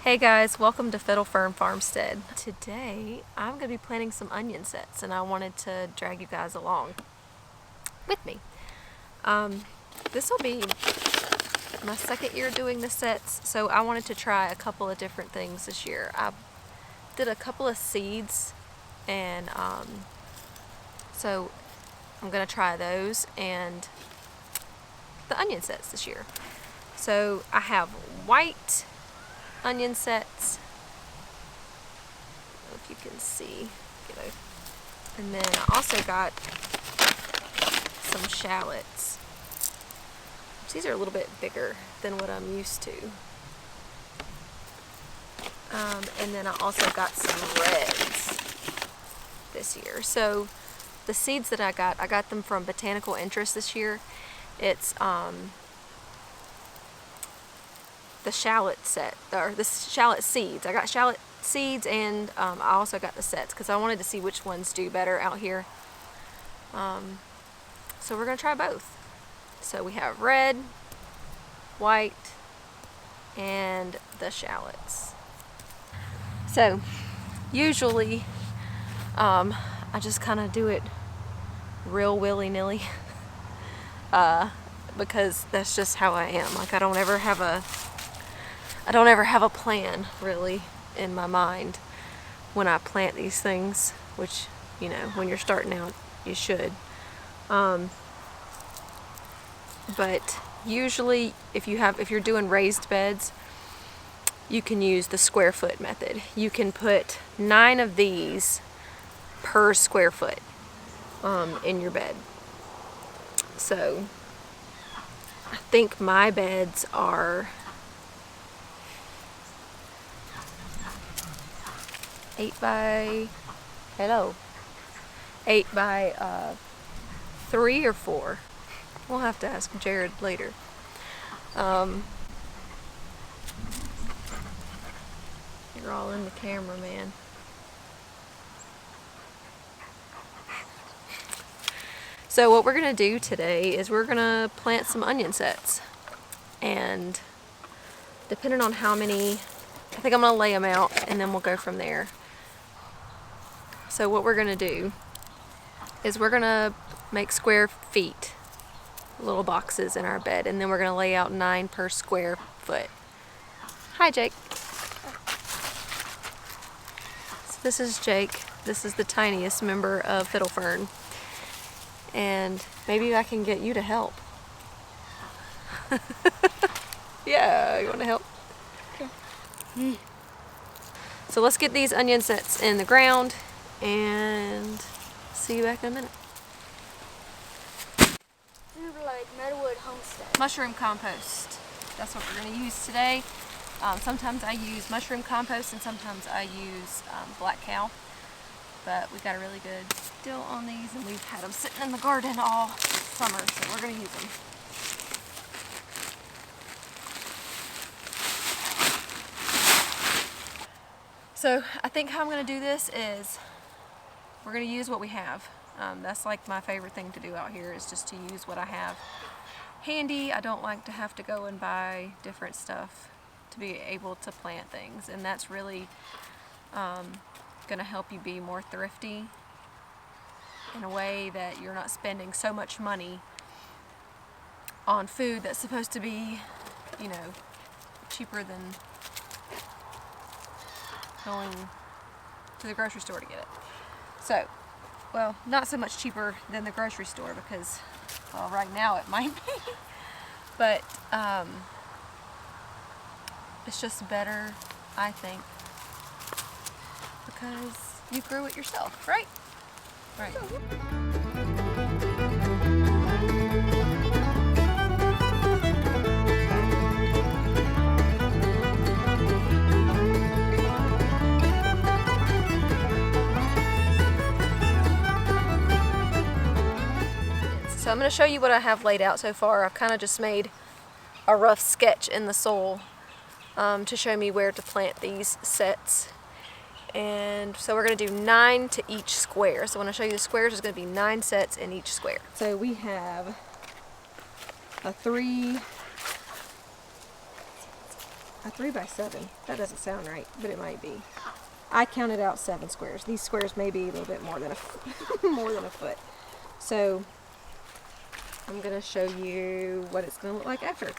Hey guys, welcome to Fiddle Fern Farmstead. Today I'm going to be planting some onion sets and I wanted to drag you guys along with me. This will be my second year doing the sets, so I wanted to try a couple of different things this year. I did a couple of seeds and so I'm going to try those and the onion sets this year. So I have white onion sets, if you can see, and then I also got some shallots. These are a little bit bigger than what I'm used to. And then I also got some reds this year. So the seeds that I got them from Botanical Interest this year. It's the shallot set, or the shallot seeds. I got shallot seeds and I also got the sets because I wanted to see which ones do better out here. So we're going to try both. So we have red, white, and the shallots. So usually I just kind of do it real willy-nilly because that's just how I am. Like I don't ever have a plan really in my mind when I plant these things, which, you know, when you're starting out you should. But usually if you're doing raised beds, you can use the square foot method. You can put 9 of these per square foot in your bed. So I think my beds are 8 by 3 or 4. We'll have to ask Jared later. You're all in the camera, man. So what we're gonna do today is we're gonna plant some onion sets, and depending on how many, I think I'm gonna lay them out and then we'll go from there. So what we're gonna do is we're gonna make square feet, little boxes in our bed, and then we're gonna lay out 9 per square foot. Hi, Jake. So this is Jake. This is the tiniest member of Fiddle Fern. And maybe I can get you to help. Yeah, you want to help? Okay. So let's get these onion sets in the ground and see you back in a minute. Like Meadowwood Homestead. Mushroom compost. That's what we're going to use today. Sometimes I use mushroom compost and sometimes I use Black Cow. But we got a really good deal on these and we've had them sitting in the garden all summer, so we're going to use them. So I think how I'm going to do this is we're going to use what we have. That's like my favorite thing to do out here, is just to use what I have handy. I don't like to have to go and buy different stuff to be able to plant things, and that's really going to help you be more thrifty in a way that you're not spending so much money on food that's supposed to be, you know, cheaper than going to the grocery store to get it. So, well, not so much cheaper than the grocery store because, well, right now it might be, but it's just better, I think, because you grew it yourself, right? Right. So I'm going to show you what I have laid out so far. I've kind of just made a rough sketch in the soil to show me where to plant these sets. And so we're going to do 9 to each square. So when I show you the squares, there's going to be 9 sets in each square. So we have a 3 a 3 by 7. That doesn't sound right, but it might be. I counted out 7 squares. These squares may be a little bit more than more than a foot. So I'm gonna show you what it's gonna look like after.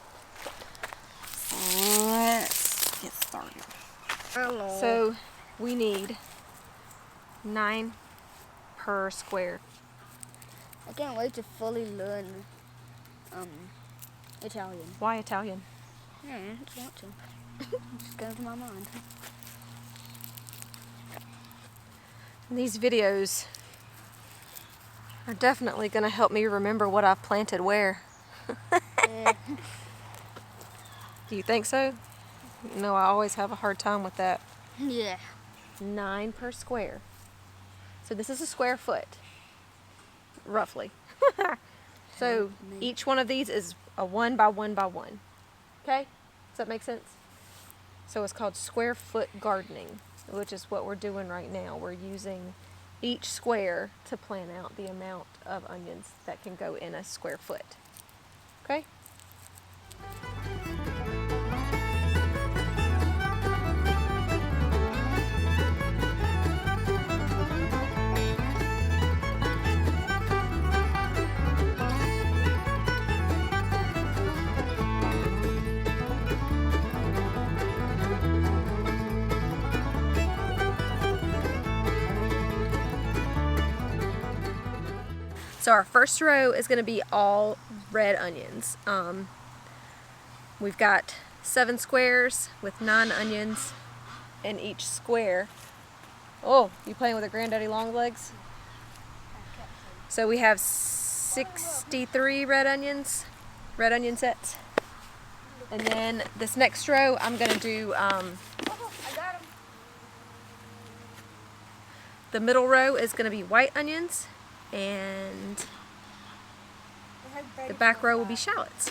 Let's get started. Hello. So we need 9 per square. I can't wait to fully learn Italian. Why Italian? Yeah, I just want to. Just go to my mind. These videos are definitely going to help me remember what I've planted where. Do you think so? No, I always have a hard time with that. Yeah. 9 per square. So this is a square foot, roughly. So each one of these is a 1 by 1 by 1. Okay? Does that make sense? So it's called square foot gardening, which is what we're doing right now. We're using each square to plan out the amount of onions that can go in a square foot. Okay? So our first row is going to be all red onions. We've got 7 squares with 9 onions in each square. Oh, you playing with a granddaddy long legs? So we have 63 red onion sets. And then this next row, I'm going to do I got him. the middle row is going to be white onions, and the back row will be shallots.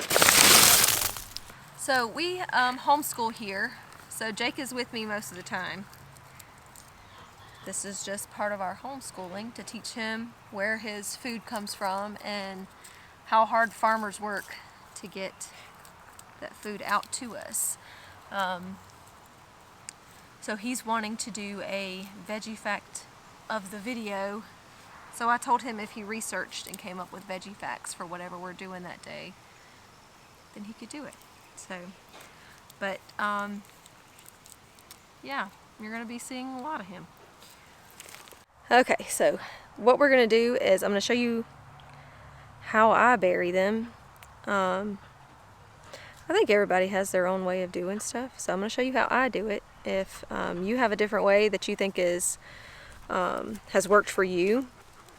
So we homeschool here, so Jake is with me most of the time. This is just part of our homeschooling to teach him where his food comes from and how hard farmers work to get that food out to us. So he's wanting to do a veggie fact of the video. So I told him if he researched and came up with veggie facts for whatever we're doing that day, then he could do it. So, but yeah, you're going to be seeing a lot of him. Okay, so what we're going to do is I'm going to show you how I bury them. I think everybody has their own way of doing stuff, so I'm going to show you how I do it. If you have a different way that you think is has worked for you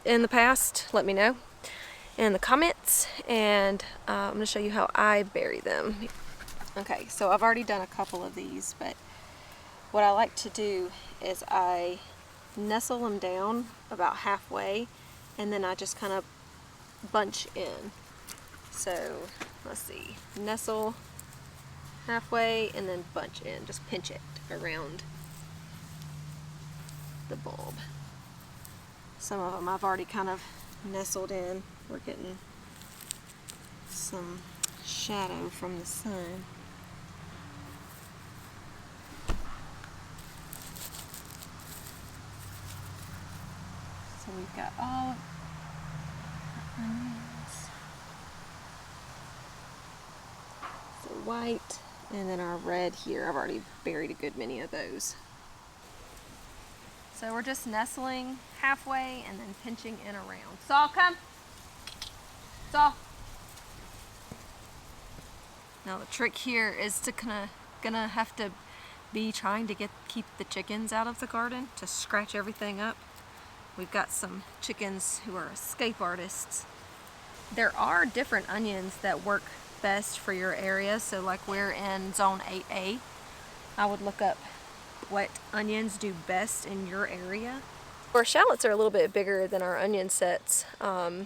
in the past, let me know in the comments, and I'm going to show you how I bury them. Okay, so I've already done a couple of these, but what I like to do is I nestle them down about halfway, and then I just kind of bunch in. So let's see, nestle halfway and then bunch in, just pinch it around the bulb. Some of them I've already kind of nestled in. We're getting some shadow from the sun. So we've got all onions. So white, and then our red here. I've already buried a good many of those. So we're just nestling halfway and then pinching in around. Saul, come. Saul. Now the trick here is to gonna have to be trying to keep the chickens out of the garden, to scratch everything up. We've got some chickens who are escape artists. There are different onions that work best for your area, so like we're in zone 8A. I would look up what onions do best in your area. Our shallots are a little bit bigger than our onion sets. We're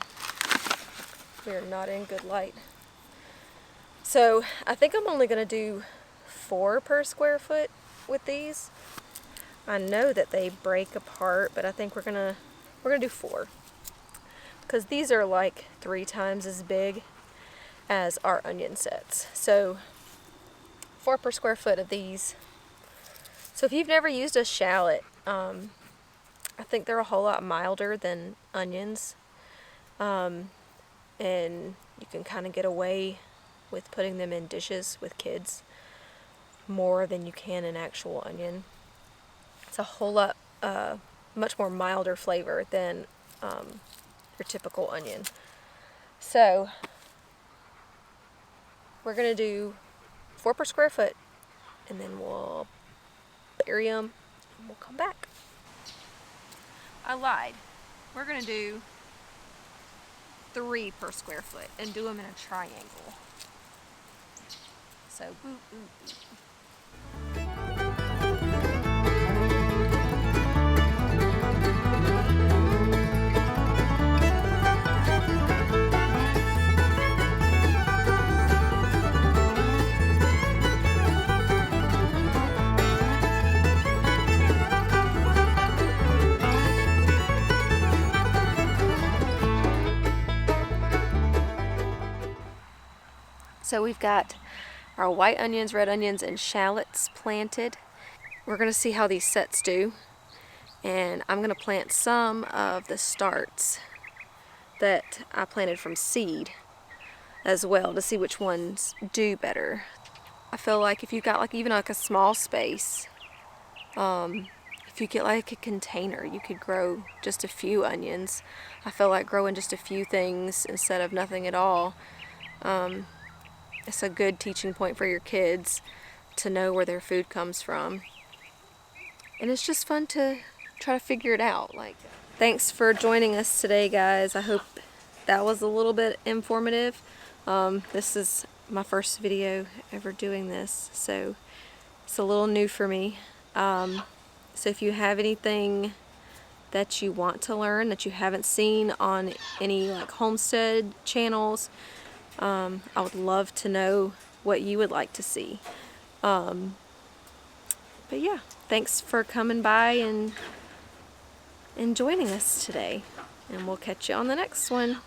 not in good light. So I think I'm only going to do 4 per square foot with these. I know that they break apart, but I think we're gonna do 4, because these are like 3 times as big as our onion sets. So 4 per square foot of these. So if you've never used a shallot, I think they're a whole lot milder than onions. And you can kind of get away with putting them in dishes with kids more than you can an actual onion. It's a whole lot, much more milder flavor than your typical onion. So we're going to do 4 per square foot, and then we'll bury them and we'll come back. I lied. We're going to do 3 per square foot and do them in a triangle. So, boop, boop, boop. So we've got our white onions, red onions, and shallots planted. We're going to see how these sets do. And I'm going to plant some of the starts that I planted from seed as well to see which ones do better. I feel like if you've got like even like a small space, if you get like a container, you could grow just a few onions. I feel like growing just a few things instead of nothing at all. It's a good teaching point for your kids to know where their food comes from. And it's just fun to try to figure it out. Thanks for joining us today, guys. I hope that was a little bit informative. This is my first video ever doing this, so it's a little new for me. So if you have anything that you want to learn that you haven't seen on any like homestead channels, I would love to know what you would like to see. But yeah, thanks for coming by and joining us today. And we'll catch you on the next one.